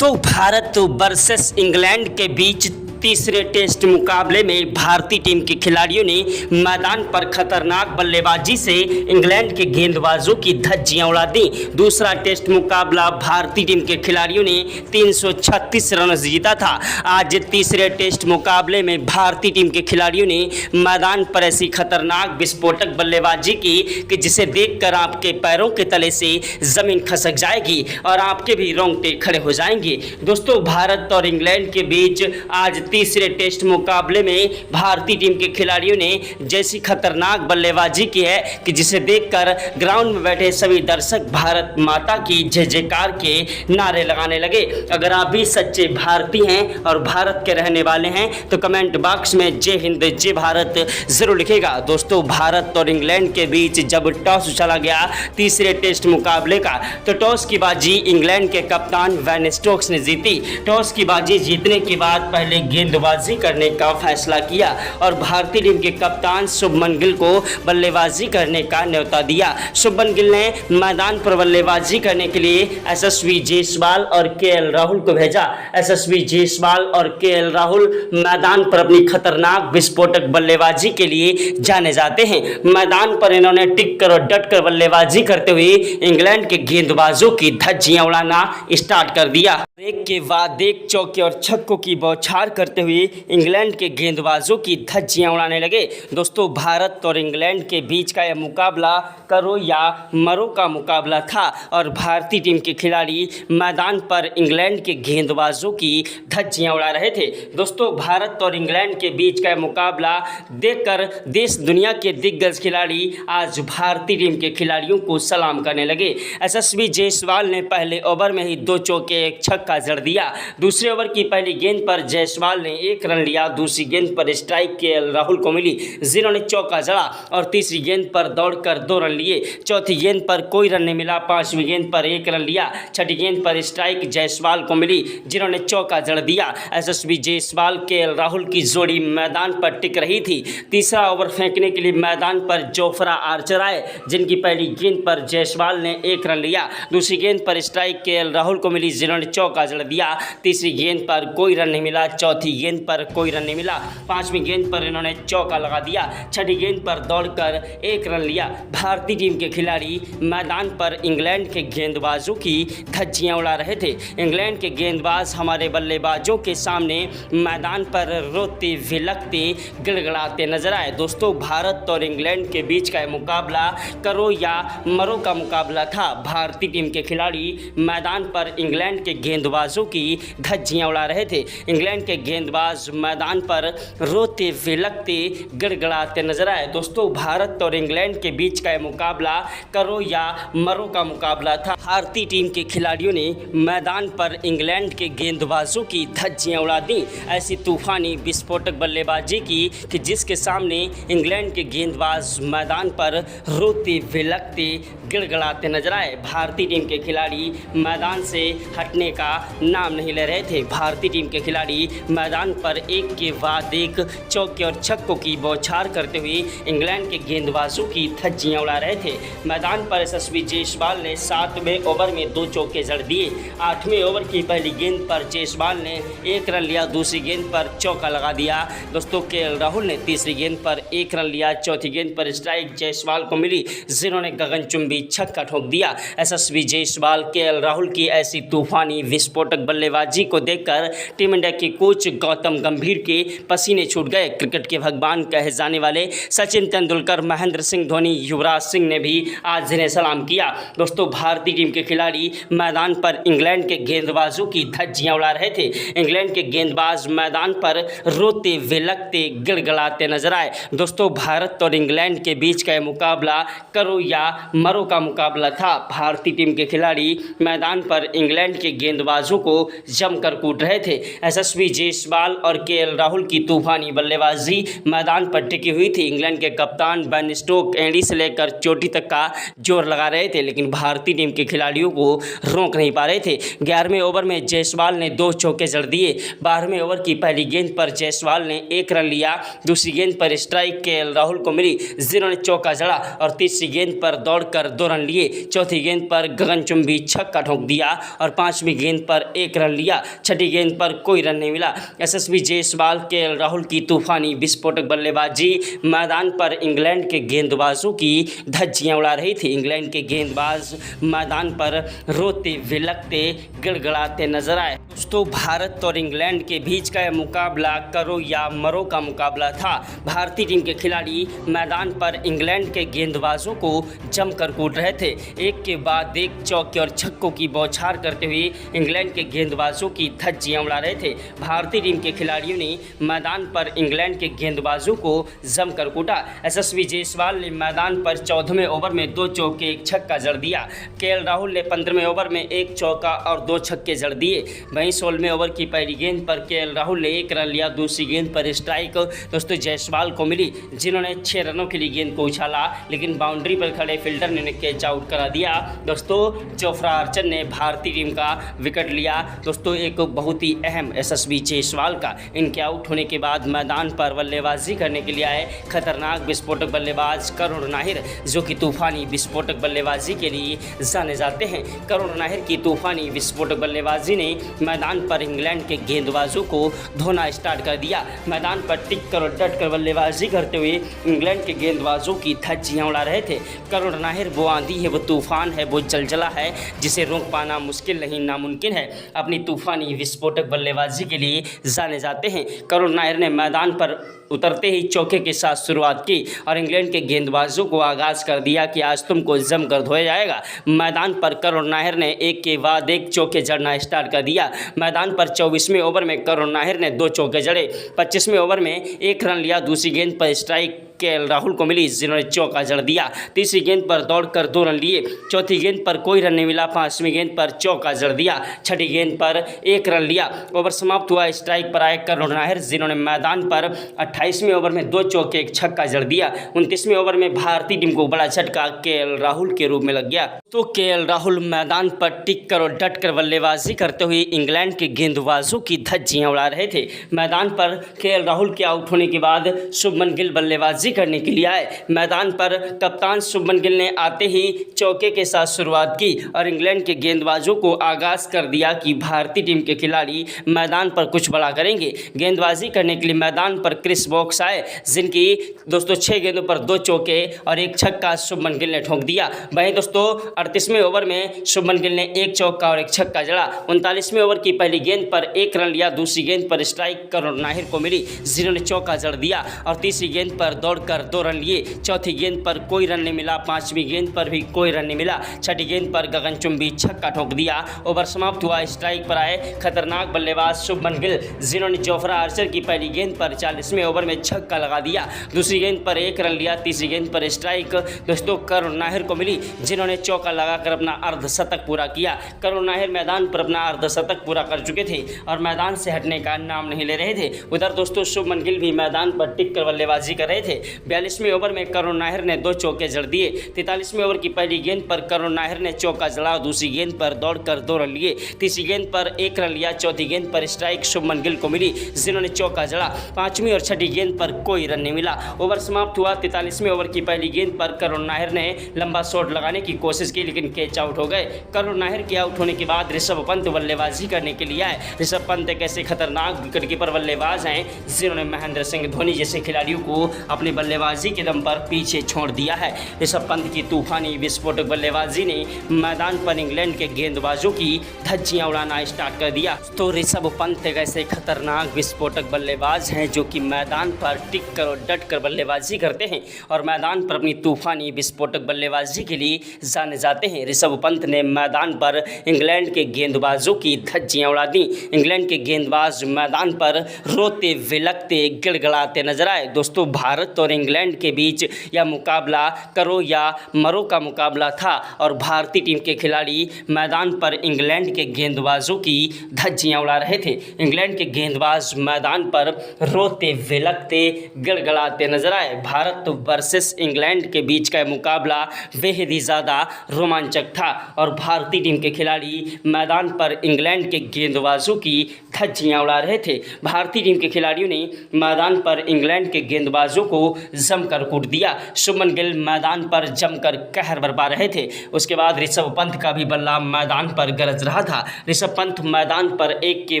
दोस्तों Bharat versus England के बीच तीसरे टेस्ट मुकाबले में भारतीय टीम के खिलाड़ियों ने मैदान पर खतरनाक बल्लेबाजी से इंग्लैंड के गेंदबाजों की धज्जियां उड़ा दी। दूसरा टेस्ट मुकाबला भारतीय टीम के खिलाड़ियों ने 336 रन जीता था। आज तीसरे टेस्ट मुकाबले में भारतीय टीम के खिलाड़ियों ने मैदान पर ऐसी खतरनाक विस्फोटक बल्लेबाजी की कि जिसे देखकर आपके पैरों के तले से जमीन खसक जाएगी और आपके भी रोंगटे खड़े हो जाएंगे। दोस्तों भारत और इंग्लैंड के बीच आज तीसरे टेस्ट मुकाबले में भारतीय टीम के खिलाड़ियों ने जैसी खतरनाक बल्लेबाजी की है कि जिसे देखकर ग्राउंड में बैठे सभी दर्शक भारत माता की जय जयकार के नारे लगाने लगे। अगर आप भी सच्चे भारतीय हैं और भारत के रहने वाले हैं तो कमेंट बॉक्स में जय हिंद जय भारत जरूर लिखेगा। दोस्तों भारत और इंग्लैंड के बीच जब टॉस चला गया तीसरे टेस्ट मुकाबले का तो टॉस की बाजी इंग्लैंड के कप्तान वेन स्टोक्स ने जीती। टॉस की बाजी जीतने के बाद पहले गेंदबाजी करने का फैसला किया और भारतीय टीम के कप्तान शुभमन गिल को बल्लेबाजी करने का न्योता दिया। शुभमन गिल ने मैदान पर बल्लेबाजी करने के लिए यशस्वी जायसवाल और केएल राहुल को भेजा। यशस्वी जायसवाल और केएल राहुल मैदान पर अपनी खतरनाक विस्फोटक बल्लेबाजी के लिए जाने जाते हैं। मैदान पर इन्होंने टिक कर और डट कर बल्लेबाजी करते हुए इंग्लैंड के गेंदबाजों की धज्जियां उड़ाना स्टार्ट कर दिया। एक के बाद एक चौके और छक्कों की बौछार करते हुए इंग्लैंड के गेंदबाजों की धज्जियां उड़ाने लगे। दोस्तों भारत और इंग्लैंड के बीच का यह मुकाबला करो या मरो का मुकाबला था और भारतीय टीम के खिलाड़ी मैदान पर इंग्लैंड के गेंदबाजों की धज्जियां उड़ा रहे थे। दोस्तों भारत और इंग्लैंड के बीच का यह मुकाबला देखकर देश दुनिया के दिग्गज खिलाड़ी आज भारतीय टीम के खिलाड़ियों को सलाम करने लगे। यशस्वी जायसवाल ने पहले ओवर में ही 2 चौके एक छक्का जड़ दिया। दूसरे ओवर की पहली गेंद पर जायसवाल ने 1 रन लिया। दूसरी गेंद पर स्ट्राइक केएल राहुल को मिली जिन्होंने चौका जड़ा और तीसरी गेंद पर दौड़कर 2 रन लिए। चौथी गेंद पर कोई रन नहीं मिला। 5वीं गेंद पर 1 रन लिया। छठी गेंद पर स्ट्राइक जायसवाल को मिली जिन्होंने चौका जड़ दिया। यशस्वी जायसवाल केएल राहुल की जोड़ी मैदान पर टिक रही थी। तीसरा ओवर फेंकने के लिए मैदान पर जोफ्रा आर्चर आए जिनकी पहली गेंद पर जायसवाल ने 1 रन लिया। दूसरी गेंद पर स्ट्राइक केएल राहुल को मिली जिन्होंने चौका जड़ दिया। तीसरी गेंद पर कोई रन नहीं मिला। चौथी गेंद पर कोई रन नहीं मिला। 5वीं गेंद पर इन्होंने चौका लगा दिया। छठी गेंद पर दौड़कर 1 रन लिया। भारतीय टीम के खिलाड़ी मैदान पर इंग्लैंड के गेंदबाजों की धज्जियां उड़ा रहे थे। इंग्लैंड के गेंदबाज हमारे बल्लेबाजों के सामने मैदान पर रोते विलकते गिड़गिड़ाते नजर आए। दोस्तों भारत और इंग्लैंड के बीच का मुकाबला करो या मरो का मुकाबला था। भारतीय टीम के खिलाड़ी मैदान पर इंग्लैंड के गेंदबाजों की धज्जियां उड़ा रहे थे। इंग्लैंड के गेंदबाज मैदान पर रोते विलकते गिड़गिड़ाते नजर आए। दोस्तों भारत और इंग्लैंड के बीच का मुकाबला करो या मरो का मुकाबला था। भारतीय टीम के खिलाड़ियों ने मैदान पर इंग्लैंड के गेंदबाजों की धज्जियां उड़ा दी। ऐसी तूफानी विस्फोटक बल्लेबाजी की कि जिसके सामने इंग्लैंड के गेंदबाज मैदान पर रोते विलकते गिड़गिड़ाते नजर आए। भारतीय टीम के खिलाड़ी मैदान से हटने का नाम नहीं ले रहे थे। भारतीय टीम के खिलाड़ी मैदान पर एक के बाद एक चौके और छक्कों की बौछार करते हुए इंग्लैंड के गेंदबाजों की धज्जियां उड़ा रहे थे। मैदान पर यशस्वी जायसवाल ने 7वें ओवर में 2 चौके जड़ दिए। 8वें ओवर की पहली गेंद पर जायसवाल ने 1 रन लिया। दूसरी गेंद पर चौका लगा दिया। दोस्तों केएल राहुल ने तीसरी गेंद पर 1 रन लिया। चौथी गेंद पर स्ट्राइक जायसवाल को मिली जिन्होंने गगनचुंबी छक्का ठोक दिया। यशस्वी जायसवाल केएल राहुल की ऐसी तूफानी विस्फोटक बल्लेबाजी को देखकर टीम इंडिया के कोच गौतम गंभीर के पसीने छूट गए। क्रिकेट के भगवान कहे जाने वाले सचिन तेंदुलकर, महेंद्र सिंह धोनी, युवराज सिंह ने भी आज इन्हें सलाम किया। दोस्तों भारतीय टीम के खिलाड़ी मैदान पर इंग्लैंड के गेंदबाजों की धज्जियां उड़ा रहे थे। इंग्लैंड के गेंदबाज मैदान पर रोते विलकते गिड़गिड़ाते नजर आए। दोस्तों भारत और इंग्लैंड के बीच का मुकाबला करो या मरो का मुकाबला था। भारतीय टीम के खिलाड़ी मैदान पर इंग्लैंड के गेंदबाजों को जमकर कूट रहे थे। यशस्वी जायसवाल और केएल राहुल की तूफानी बल्लेबाजी मैदान पर टिकी हुई थी। इंग्लैंड के कप्तान बेन स्टोक्स एंडी से लेकर चोटी तक का जोर लगा रहे थे, लेकिन भारतीय टीम के खिलाड़ियों को रोक नहीं पा रहे थे। 11वें ओवर में जायसवाल ने 2 चौके जड़ दिए। 12वें ओवर की पहली गेंद पर जायसवाल ने 1 रन लिया। दूसरी गेंद पर स्ट्राइक केएल राहुल को मिली, जिन्होंने चौका जड़ा और तीसरी गेंद पर दौड़कर 2 रन लिए। चौथी गेंद पर गगनचुंबी छक्का ठोक दिया और 5वीं गेंद पर 1 रन लिया। छठी गेंद पर कोई रन नहीं मिला। यशस्वी जायसवाल केएल राहुल की तूफानी विस्फोटक बल्लेबाजी मैदान पर इंग्लैंड के गेंदबाजों की धज्जियां उड़ा रही थी। इंग्लैंड के गेंदबाज मैदान पर रोते विलकते गिड़गिड़ाते नजर आए। दोस्तों, भारत और इंग्लैंड के बीच का यह मुकाबला करो या मरो का मुकाबला था। भारतीय टीम के खिलाड़ी मैदान पर इंग्लैंड के गेंदबाजों को जमकर कूट रहे थे। एक के बाद एक चौके और छक्कों की बौछार करते हुए इंग्लैंड के गेंदबाजों की धज्जियां उड़ा रहे थे। भारतीय टीम के खिलाड़ियों ने मैदान पर इंग्लैंड के गेंदबाजों को जमकर कूटा। यशस्वी जायसवाल ने मैदान पर 14वें ओवर में 2 चौके 1 छक्का जड़ दिया। केएल राहुल ने 15वें ओवर में 1 चौका और 2 छक्के जड़ दिए। वहीं 16वें ओवर की पहली गेंद पर केएल राहुल ने 1 रन लिया। दूसरी गेंद पर स्ट्राइक दोस्तों जायसवाल को मिली, जिन्होंने 6 रनों के लिए गेंद को उछाला, लेकिन बाउंड्री पर खड़े फील्डर ने कैच आउट करा दिया। दोस्तों, जोफ्रा आर्चर ने भारतीय टीम का विकेट लिया। दोस्तों, एक बहुत ही अहम यशस्वी जायसवाल का इनके आउट होने के बाद मैदान पर बल्लेबाजी करने के लिए आए खतरनाक विस्फोटक बल्लेबाज करुण नाहिर, जो कि तूफानी विस्फोटक बल्लेबाजी के लिए जाने जाते हैं। करुण नाहिर की तूफानी विस्फोटक बल्लेबाजी ने मैदान पर इंग्लैंड के गेंदबाजों को धोना स्टार्ट कर दिया। मैदान पर टिक कर और डट कर बल्लेबाजी करते हुए इंग्लैंड के गेंदबाजों की धज्जियां उड़ा रहे थे। करुण नाहिर वो आंधी है, वो तूफान है, वो जलजला है, जिसे रोक पाना मुश्किल नहीं नामुमकिन है। अपनी तूफानी विस्फोटक बल्लेबाजी के लिए जाने जाते हैं। करुण नाहिर ने मैदान पर उतरते ही चौके के साथ शुरुआत की और इंग्लैंड के गेंदबाजों को आगाज़ कर दिया कि आज तुमको जमकर धोया जाएगा। मैदान पर करुण नाहिर ने एक के बाद एक चौके जड़ना स्टार्ट कर दिया। मैदान पर 24वें ओवर में करुण नाहिर ने 2 चौके जड़े। 25वें ओवर में 1 रन लिया। दूसरी गेंद पर स्ट्राइक केएल राहुल को मिली, जिन्होंने चौका जड़ दिया। तीसरी गेंद पर दौड़कर 2 रन लिए। चौथी गेंद पर कोई रन नहीं मिला। 5वीं गेंद पर चौका जड़ दिया। छठी गेंद पर 1 रन लिया। ओवर समाप्त हुआ। स्ट्राइक पर आए करुण नाहिर, जिन्होंने मैदान पर 28वें ओवर में 2 चौके 1 छक्का जड़ दिया। 29वें ओवर में भारतीय टीम को बड़ा झटका केएल राहुल के रूप में लग गया। तो केएल राहुल मैदान पर टिक कर और डट कर बल्लेबाजी करते हुए इंग्लैंड के गेंदबाजों की धज्जियां उड़ा रहे थे। मैदान पर केएल राहुल के आउट होने के बाद शुभमन गिल बल्लेबाजी करने के लिए आए। मैदान पर कप्तान शुभमन गिल ने आते ही चौके के साथ शुरुआत की और इंग्लैंड के गेंदबाजों को आगाज कर दिया कि भारतीय टीम के खिलाड़ी मैदान पर कुछ बड़ा करेंगे। गेंदबाजी करने के लिए मैदान पर क्रिस वोक्स आए, जिनकी दोस्तों 6 गेंदों पर 2 चौके और 1 छक्का शुभमन गिल ने ठोक दिया। वहीं दोस्तों 38वें ओवर में शुभमन गिल ने 1 चौका और 1 छक्का जड़ा। 39वें ओवर की पहली गेंद पर 1 रन लिया। दूसरी गेंद पर स्ट्राइक करुण नाहिर को मिली, जिन्होंने चौका जड़ दिया और तीसरी गेंद पर दौड़कर 2 रन लिए। चौथी गेंद पर कोई रन नहीं मिला। 5वीं गेंद पर भी कोई रन नहीं मिला। छठी गेंद पर गगनचुंबी छक्का ठोक दिया। ओवर समाप्त हुआ। स्ट्राइक पर आए खतरनाक बल्लेबाज शुभमन गिल, जिन्होंने जोफ्रा आर्चर की पहली गेंद पर 40वें ओवर में छक्का लगा दिया। दूसरी गेंद पर 1 रन लिया। तीसरी गेंद पर स्ट्राइक दोस्तों करुण नाहिर को मिली, जिन्होंने चौका लगाकर अपना अर्धशतक पूरा किया। करुण नाहिर मैदान पर अपना अर्धशतक पूरा कर चुके थे और मैदान से हटने का नाम नहीं ले रहे थे। उधर दोस्तों शुभमन गिल भी मैदान पर टिक कर बल्लेबाजी कर रहे थे। 42वें ओवर में करुण नाहिर ने 2 चौके जड़ दिए। 43वें ओवर की पहली गेंद पर करुण नाहिर ने चौका जड़ा। दूसरी गेंद पर दौड़कर 2 रन लिए। तीसरी गेंद पर 1 रन लिया। चौथी गेंद पर स्ट्राइक शुभमन गिल को मिली, जिन्होंने चौका जड़ा। 5वीं और छठी गेंद पर कोई रन नहीं मिला। ओवर समाप्त हुआ। 43वें ओवर की पहली गेंद पर करुण नाहिर ने लंबा शॉट लगाने की कोशिश की, लेकिन कैच आउट हो गए। करुण नाहिर के आउट होने के बाद ऋषभ पंत बल्लेबाजी करने के लिए आए। ऋषभ पंत एक ऐसे खतरनाक विकेटकीपर बल्लेबाज हैं, जिन्होंने महेंद्र सिंह धोनी जैसे खिलाड़ियों को अपनी बल्लेबाजी के दम पर पीछे छोड़ दिया है। ऋषभ पंत की तूफानी विस्फोटक बल्लेबाजी ने मैदान पर इंग्लैंड के गेंदबाजों की धज्जियां उड़ाना स्टार्ट कर दिया। तो ऋषभ पंत एक ऐसे खतरनाक विस्फोटक बल्लेबाज हैं, जो कि मैदान पर टिक कर और डट कर बल्लेबाजी करते हैं और मैदान पर अपनी तूफानी विस्फोटक बल्लेबाजी के लिए जाने जाते हैं। ऋषभ पंत ने मैदान पर इंग्लैंड के गेंदबाजों की धज्जियां उड़ा दी। इंग्लैंड के गेंदबाज मैदान पर रोते विलकते गिड़गिड़ाते नजर आए। दोस्तों, भारत और इंग्लैंड के बीच यह मुकाबला करो या मरो का मुकाबला था और भारतीय टीम के खिलाड़ी मैदान पर इंग्लैंड के गेंदबाजों की धज्जियां उड़ा रहे थे। इंग्लैंड के गेंदबाज मैदान पर रोते विलकते गड़गड़ाते नजर आए। भारत वर्सेस इंग्लैंड के बीच का मुकाबला बेहद ही ज़्यादा रोमांचक था और भारतीय टीम के खिलाड़ी मैदान पर इंग्लैंड के गेंदबाजों की धज्जियां उड़ा रहे थे। भारतीय टीम के खिलाड़ियों ने मैदान पर इंग्लैंड के गेंदबाजों को जमकर कूट दिया। शुभमन गिल मैदान पर जमकर कहर बरपा रहे थे। उसके बाद ऋषभ पंत का भी बल्ला मैदान पर गरज रहा था। ऋषभ पंत मैदान पर एक के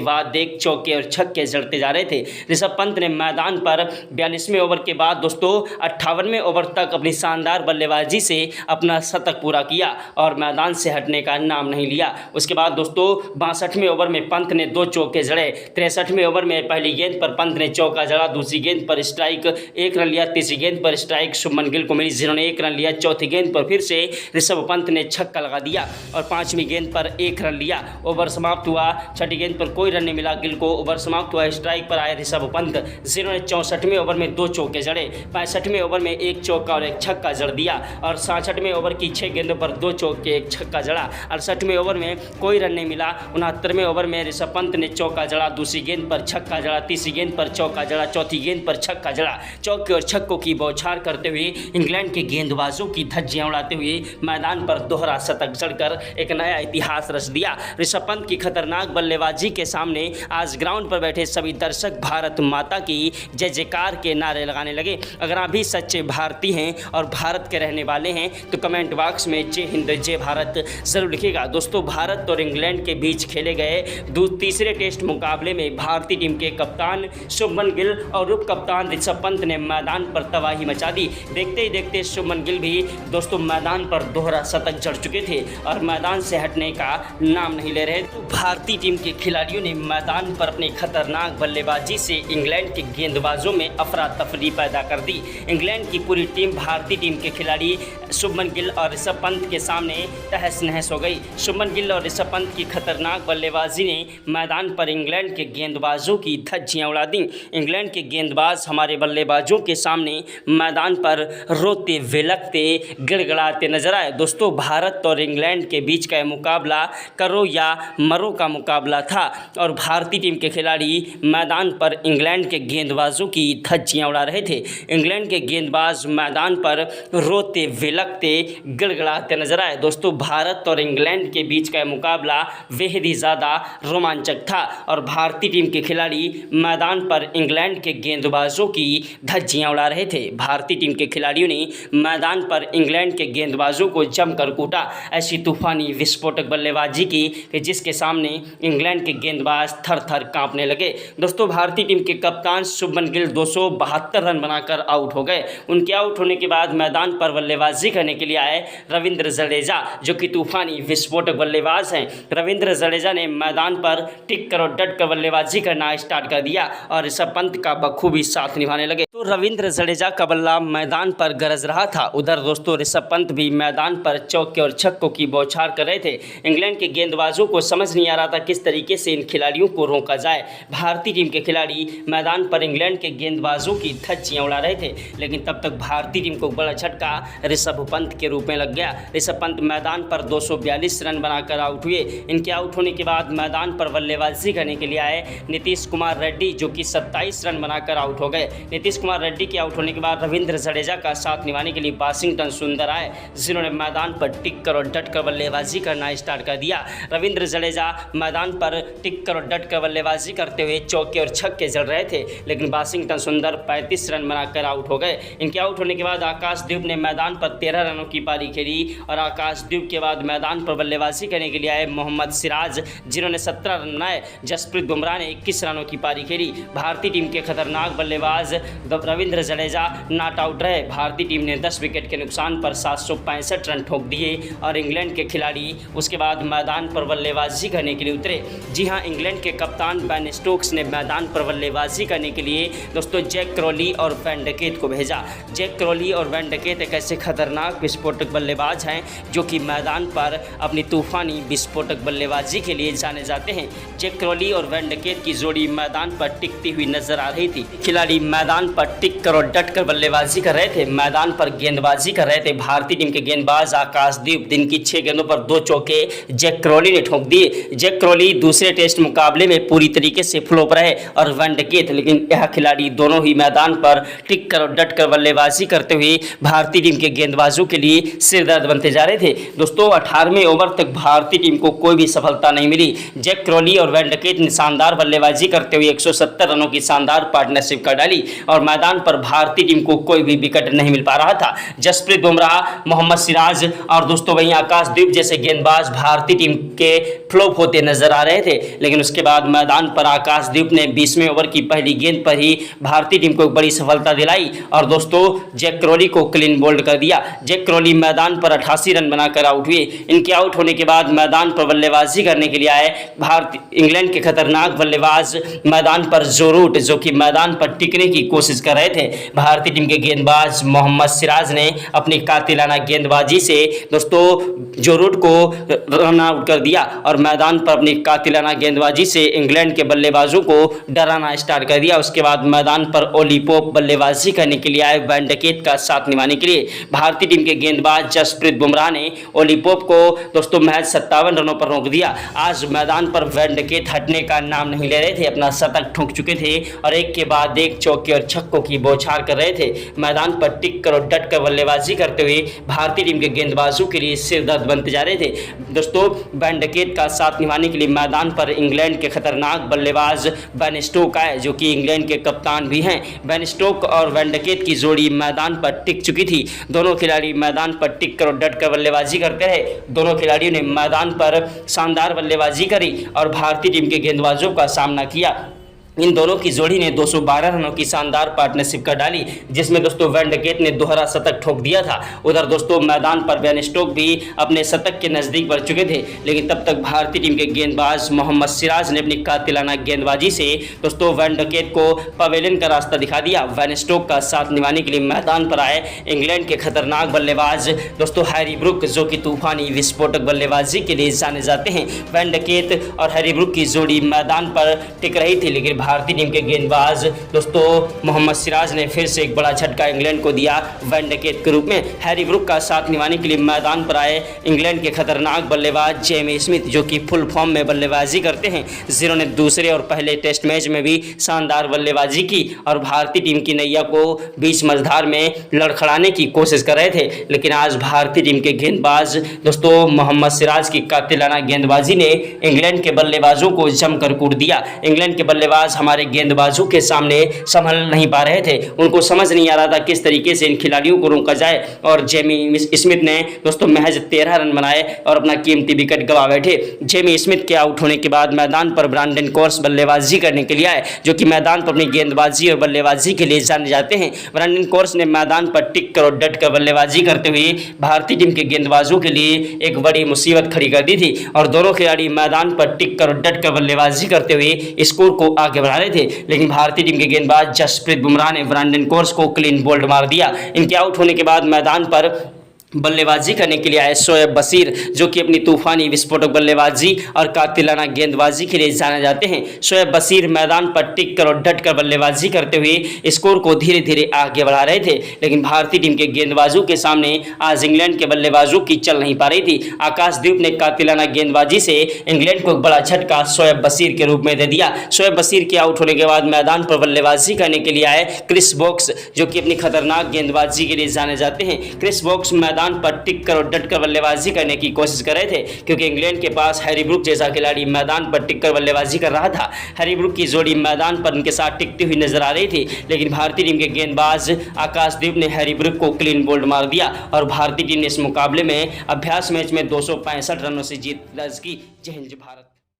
बाद एक चौके और छक्के जड़ते जा रहे थे। ऋषभ पंत ने मैदान पर 42वें ओवर के बाद दोस्तों 58वें ओवर तक अपनी शानदार बल्लेबाजी से अपना शतक पूरा किया और मैदान से हटने का नाम नहीं लिया। उसके बाद दोस्तों 62वें ओवर में पंत ने 2 चौके जड़े। 63वें ओवर में पहली गेंद पर पंत ने चौका जड़ा, दूसरी गेंद पर स्ट्राइक 1 रन लिया, तीसरी गेंद पर स्ट्राइक शुभमन गिल को मिली जिन्होंने 1 रन लिया। चौथी गेंद पर फिर से ऋषभ पंत ने छक्का लगा दिया और 5वीं गेंद पर 1 रन लिया। ओवर समाप्त हुआ। 6ठी गेंद पर कोई रन नहीं मिला गिल को। ओवर समाप्त हुआ। स्ट्राइक पर आए ऋषभ पंत जिन्होंने 64वें ओवर में 2 चौके जड़े। 65वें ओवर में 1 चौका और 1 छक्का जड़ दिया और 67वें ओवर की 6 गेंदों पर 2 चौके 1 छक्का जड़ा। 68वें ओवर में कोई रन नहीं मिला। 69वें ओवर में ऋषभ पंत ने चौका जड़ा, दूसरी गेंद पर छक्का जड़ा, तीसरी गेंद पर चौका जड़ा, चौथी गेंद पर छक्का जड़ा। चौके और छक्कों की बौछार करते हुए इंग्लैंड के गेंदबाजों की धज्जियां उड़ाते हुए मैदान पर दोहरा शतक जड़कर एक नया इतिहास रच दिया। ऋषभ पंत की खतरनाक बल्लेबाजी के सामने आज ग्राउंड पर बैठे सभी दर्शक भारत माता की जय जयकार के नारे लगाने लगे। अगर आप भी सच्चे भारतीय हैं और भारत के रहने वाले हैं तो कमेंट बॉक्स में जय हिंद जय भारत जरूर लिखिएगा। दोस्तों भारत और इंग्लैंड के बीच खेले गए तीसरे टेस्ट मुकाबले में भारतीय टीम के कप्तान शुभमन गिल और उप कप्तान ऋषभ पंत ने मैदान पर तबाही मचा दी। देखते ही देखते शुभमन गिल भी दोस्तों मैदान पर दोहरा शतक जड़ चुके थे और मैदान से हटने का नाम नहीं ले रहे। तो भारतीय टीम के खिलाड़ियों ने मैदान पर अपनी खतरनाक बल्लेबाजी से इंग्लैंड के गेंदबाजों में अफरा तफरी पैदा कर दी। इंग्लैंड की पूरी टीम भारतीय टीम के खिलाड़ी शुभमन गिल और ऋषभ पंत के सामने तहस नहस हो गई। शुभमन गिल और ऋषभ पंत की खतरनाक बल्लेबाजी ने मैदान पर इंग्लैंड के गेंदबाजों की धज्जियां उड़ा दी। इंग्लैंड के गेंदबाज हमारे बल्लेबाजों के सामने मैदान पर रोते विलकते गिड़गिड़ाते नजर आए। दोस्तों भारत और इंग्लैंड के बीच का मुकाबला करो या मरो का मुकाबला था और भारतीय टीम के खिलाड़ी मैदान पर इंग्लैंड के गेंदबाजों की धज्जियां उड़ा रहे थे। इंग्लैंड के गेंदबाज मैदान पर रोते विलकते गिड़गिड़ाते नजर आए। दोस्तों भारत और इंग्लैंड के बीच का मुकाबला बेहद ही ज़्यादा रोमांचक था और भारतीय टीम के खिलाड़ी मैदान पर इंग्लैंड के गेंदबाजों की धज्जियां उड़ा रहे थे। भारतीय टीम के खिलाड़ियों ने मैदान पर इंग्लैंड के गेंदबाजों को जमकर कूटा। ऐसी तूफानी विस्फोटक बल्लेबाजी की कि जिसके सामने इंग्लैंड के गेंदबाज थर थर कांपने लगे। दोस्तों भारतीय टीम के कप्तान शुभमन गिल 272 रन बनाकर आउट हो गए। उनके आउट होने के बाद मैदान पर बल्लेबाजी करने के लिए आए रविंद्र जडेजा जो कि तूफानी विस्फोटक बल्लेबाज हैं। रविंद्र जडेजा ने मैदान पर टिक कर और डट कर बल्लेबाजी करना स्टार्ट कर दिया और ऋषभ पंत का बखूबी साथ निभाने लगे। तो रविंद्र जडेजा का बल्ला मैदान पर गरज रहा था। उधर दोस्तों ऋषभ पंत भी मैदान पर चौके और छक्कों की बौछार कर रहे थे। इंग्लैंड के गेंदबाजों को समझ नहीं आ रहा था किस तरीके से इन खिलाड़ियों को रोका जाए। भारतीय टीम के खिलाड़ी मैदान पर इंग्लैंड के गेंदबाजों की धज्जियां उड़ा रहे थे, लेकिन तब तक भारतीय टीम को बड़ा झटका ऋषभ पंत के रूप में लग गया। ऋषभ पंत मैदान पर 242 रन बनाकर आउट हुए। इनके आउट होने के बाद मैदान पर बल्लेबाजी करने के लिए आए नीतीश कुमार रेड्डी जो कि 27 रन बनाकर आउट हो गए। नीतीश कुमार रेड्डी के आउट होने के बाद रविंद्र जडेजा का साथ निभाने के लिए वाशिंगटन सुंदर आए जिन्होंने मैदान पर टिक कर और डट कर बल्लेबाजी करना स्टार्ट कर दिया। रविंद्र जडेजा मैदान पर टिक कर और डट कर बल्लेबाजी करते हुए चौके और छक्के जड़ रहे थे, लेकिन वाशिंगटन सुंदर 35 रन बनाकर आउट हो गए। इनके आउट होने के बाद आकाशदीप ने मैदान पर 13 रनों की पारी खेली और आकाशदीप के बाद मैदान पर बल्लेबाजी करने के लिए आए मोहम्मद सिराज जिन्होंने 17 रन बनाए। जसप्रीत बुमराह ने 21 रनों की पारी खेली। भारतीय टीम के खतरनाक बल्लेबाज रविंद्र जडेजा नॉट आउट रहे। भारतीय टीम ने 10 विकेट के नुकसान पर 765 रन ठोक दिए और इंग्लैंड के खिलाड़ी उसके बाद मैदान पर बल्लेबाजी करने के लिए उतरे। जी हां, इंग्लैंड के कप्तान बेन स्टोक्स ने मैदान पर बल्लेबाजी करने के लिए दोस्तों जैक क्रॉली और वैन डकेट को भेजा। जैक क्रॉली और वैन डकेट एक ऐसे खतरनाक विस्फोटक बल्लेबाज हैं जो कि मैदान पर अपनी तूफानी विस्फोटक बल्लेबाजी के लिए जाने जाते हैं। जैक क्रॉली और वैन डकेट की जोड़ी मैदान पर टिकती हुई नजर आ रही थी। खिलाड़ी मैदान पर टिक कर और डट कर बल्लेबाजी कर रहे थे, मैदान पर गेंदबाजी कर रहे थे भारतीय टीम के गेंदबाज आकाशदीप। दिन की 6 गेंदों पर 2 चौके जैक क्रॉली ने ठोक दिए। जैक क्रॉली दूसरे टेस्ट मुकाबले में पूरी तरीके से फ्लॉप रहे और वन डकेट, लेकिन यह खिलाड़ी दोनों ही मैदान पर टिक कर और डट कर बल्लेबाजी करते हुए भारतीय टीम के गेंदबाजों के लिए सिरदर्द बनते जा रहे थे। दोस्तों 18वें ओवर तक भारतीय टीम को कोई भी सफलता नहीं मिली। जैक क्रॉली और वन डकेट ने शानदार बल्लेबाजी करते हुए 170 रनों की शानदार पार्टनरशिप कर डाली और मैदान पर भारतीय टीम को कोई भी विकेट नहीं मिल पा रहा था। जसप्रीत बुमराह, मोहम्मद सिराज और दोस्तों वहीं आकाशदीप जैसे गेंदबाज भारतीय टीम के फ्लॉप होते नजर आ रहे थे, लेकिन उसके बाद मैदान पर आकाशदीप ने 20वें ओवर की पहली गेंद पर ही भारतीय टीम को एक बड़ी सफलता दिलाई और दोस्तों जैक क्रॉली को क्लीन बोल्ड कर दिया। जैक क्रॉली मैदान पर 88 रन बनाकर आउट हुए। इनके आउट होने के बाद मैदान पर बल्लेबाजी करने के लिए आए इंग्लैंड के खतरनाक बल्लेबाज मैदान पर जो रूट, जो कि मैदान पर टिकने की कोशिश कर रहे थे। भारतीय टीम के गेंदबाज मोहम्मद सिराज ने अपनी कातिलाना गेंदबाजी से दोस्तों जो रूट को रन आउट कर दिया और मैदान पर अपनी कातिलाना गेंदबाजी से इंग्लैंड के बल्लेबाजों को डराना स्टार्ट कर दिया। उसके बाद मैदान पर ओली पोप बल्लेबाजी करने के लिए आए वैन डकेट का साथ निभाने के लिए। भारतीय टीम के गेंदबाज जसप्रीत बुमराह ने ओली पोप को दोस्तों महज 57 रनों पर रोक दिया। आज मैदान पर वैन डकेट हटने का नाम नहीं ले रहे थे, अपना शतक ठोक चुके थे और एक के बाद एक चौके और छक्कों की बौछार कर रहे थे। मैदान पर टिक कर और डट कर बल्लेबाजी करते हुए भारतीय टीम के गेंदबाजों के लिए सिरदर्द बनते जा रहे थे। दोस्तों वैन डकेट का साथ निभाने के लिए मैदान पर इंग्लैंड के खतरनाक बल्लेबाज बेन स्टोक आए, जो कि इंग्लैंड के कप्तान भी हैं। बेन स्टोक और वैन डकेट की जोड़ी मैदान पर टिक चुकी थी। दोनों खिलाड़ी मैदान पर टिक कर और डट कर बल्लेबाजी करते रहे। दोनों खिलाड़ियों ने मैदान पर शानदार बल्लेबाजी करी और भारतीय टीम के गेंदबाजों का सामना किया। इन दोनों की जोड़ी ने 212 रनों की शानदार पार्टनरशिप कर डाली, जिसमें दोस्तों वैन डकेट ने दोहरा शतक ठोक दिया था। उधर दोस्तों मैदान पर बेन स्टोक भी अपने शतक के नज़दीक बढ़ चुके थे, लेकिन तब तक भारतीय टीम के गेंदबाज मोहम्मद सिराज ने अपनी कातिलाना गेंदबाजी से दोस्तों वैन डकेट को पवेलियन का रास्ता दिखा दिया। वैन स्टोक का साथ निभाने के लिए मैदान पर आए इंग्लैंड के खतरनाक बल्लेबाज दोस्तों हैरी ब्रुक, जो कि तूफानी विस्फोटक बल्लेबाजी के लिए जाने जाते हैं। वैन डकेट और हैरी ब्रुक की जोड़ी मैदान पर टिक रही थी, लेकिन भारतीय टीम के गेंदबाज दोस्तों मोहम्मद सिराज ने फिर से एक बड़ा झटका इंग्लैंड को दिया वैन डकेट के रूप में। हैरी ब्रुक का साथ निभाने के लिए मैदान पर आए इंग्लैंड के खतरनाक बल्लेबाज जेमी स्मिथ, जो कि फुल फॉर्म में बल्लेबाजी करते हैं, जिन्होंने दूसरे और पहले टेस्ट मैच में भी शानदार बल्लेबाजी की और भारतीय टीम की नैया को बीच मझधार में लड़खड़ाने की कोशिश कर रहे थे। लेकिन आज भारतीय टीम के गेंदबाज दोस्तों मोहम्मद सिराज की कातिलाना गेंदबाजी ने इंग्लैंड के बल्लेबाजों को जमकर कूट दिया। इंग्लैंड के बल्लेबाज हमारे गेंदबाजों के सामने संभल नहीं पा रहे थे, उनको समझ नहीं आ रहा था किस तरीके से इन खिलाड़ियों को रोका जाए और जेमी स्मिथ ने दोस्तों महज 13 रन बनाए और अपना कीमती विकेट गंवा बैठे। जेमी स्मिथ के आउट होने के बाद मैदान पर ब्रांडन कोर्स बल्लेबाजी करने के लिए आए, जो कि मैदान पर अपनी गेंदबाजी और बल्लेबाजी के लिए जाने जाते हैं। ब्रांडन कोर्स ने मैदान पर टिक कर और डट कर बल्लेबाजी करते हुए भारतीय टीम के गेंदबाजों के लिए एक बड़ी मुसीबत खड़ी कर दी थी और दोनों खिलाड़ी मैदान पर टिक कर और डट कर बल्लेबाजी करते हुए स्कोर को आगे बढ़ा रहे थे। लेकिन भारतीय टीम के गेंदबाज जसप्रीत बुमराह ने ब्रांडन कोर्स को क्लीन बोल्ड मार दिया। इनके आउट होने के बाद मैदान पर बल्लेबाजी करने के लिए आए शोएब बशीर, जो कि अपनी तूफानी विस्फोटक बल्लेबाजी और कातिलाना गेंदबाजी के लिए जाने जाते हैं। शोएब बशीर मैदान पर टिक कर और डट कर बल्लेबाजी करते हुए स्कोर को धीरे धीरे आगे बढ़ा रहे थे, लेकिन भारतीय टीम के गेंदबाजों के सामने आज इंग्लैंड के बल्लेबाजों की चल नहीं पा रही थी। आकाशदीप ने कातिलाना गेंदबाजी से इंग्लैंड को एक बड़ा झटका शोएब बशीर के रूप में दे दिया। शोएब बशीर के आउट होने के बाद मैदान पर बल्लेबाजी करने के लिए आए क्रिस वोक्स, जो कि अपनी खतरनाक गेंदबाजी के लिए जाने जाते हैं। क्रिस वोक्स मैदान पर टिक कर और डट कर बल्लेबाजी करने की कोशिश कर रहे थे, क्योंकि इंग्लैंड के पास हैरी ब्रुक जैसा खिलाड़ी मैदान पर टिक कर बल्लेबाजी कर रहा था। हैरी ब्रुक की जोड़ी मैदान पर उनके साथ टिकती हुई नजर आ रही थी, लेकिन भारतीय टीम के गेंदबाज आकाशदीप ने हैरी ब्रुक को क्लीन बोल्ड मार दिया और भारतीय टीम ने इस मुकाबले में अभ्यास मैच में 265 रनों से जीत दर्ज की। जय हिंद भारत।